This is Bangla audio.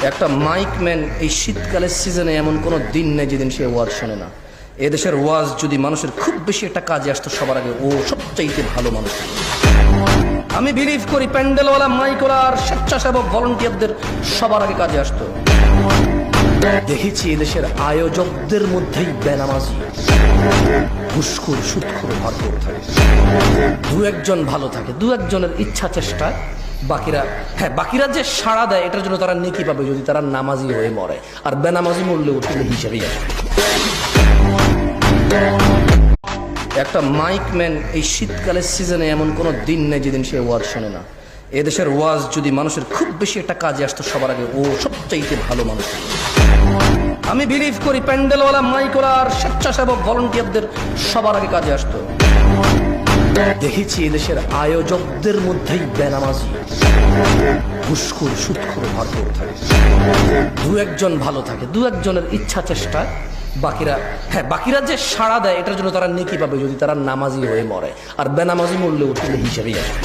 একটা মাইকম্যান এই শীতকালের সিজনে এমন কোনো দিন নেই যেদিন সে ওয়াজ শোনে না। এদেশের ওয়াজ যদি মানুষের খুব বেশি একটা কাজে আসতো সবার আগে ও সবচাইতে ভালো মানুষ। আমি বিলিভ করি প্যান্ডেলওয়ালা, মাইকওয়ালা আর স্বেচ্ছাসেবক ভলান্টিয়ারদের সবার আগে কাজে আসতো। দেখেছি এদেশের আয়োজকদের মধ্যেই বেনামাজি, ঘুষখোর, সুদখোর ভরপুর থাকে। দু একজন ভালো থাকে, দু একজনের ইচ্ছা চেষ্টা, বাকিরা যে সাড়া দেয় এটার জন্য তারা নেকি পাবে যদি তারা নামাজি হয়ে মরে, আর বেনামাজি মরলে ওটা হিসেবেই আসবে। একটা মাইকম্যান এই শীতকালের সিজনে এমন কোনো দিন নেই যেদিন সে ওয়াজ শোনে না। এদেশের ওয়াজ যদি মানুষের খুব বেশি একটা কাজে আসতো সবার আগে ও সবচাইতে ভালো মানুষ। আমি বিলিভ করি প্যান্ডেলওয়ালা, মাইকওয়ালা আর স্বেচ্ছাসেবক ভলান্টিয়ারদের সবার আগে কাজে আসতো। দেখেছি এদেশের আয়োজকদের মধ্যেই বেনামাজি, ঘুষখোর, সুদখোর ভরপুর থাকে। দু একজন ভালো থাকে, দু একজনের ইচ্ছা চেষ্টা, বাকিরা যে সাড়া দেয় এটার জন্য তারা নেকি পাবে যদি তারা নামাজি হয়ে মরে, আর বেনামাজি মরলে ওটা হিসেবেই আসবে।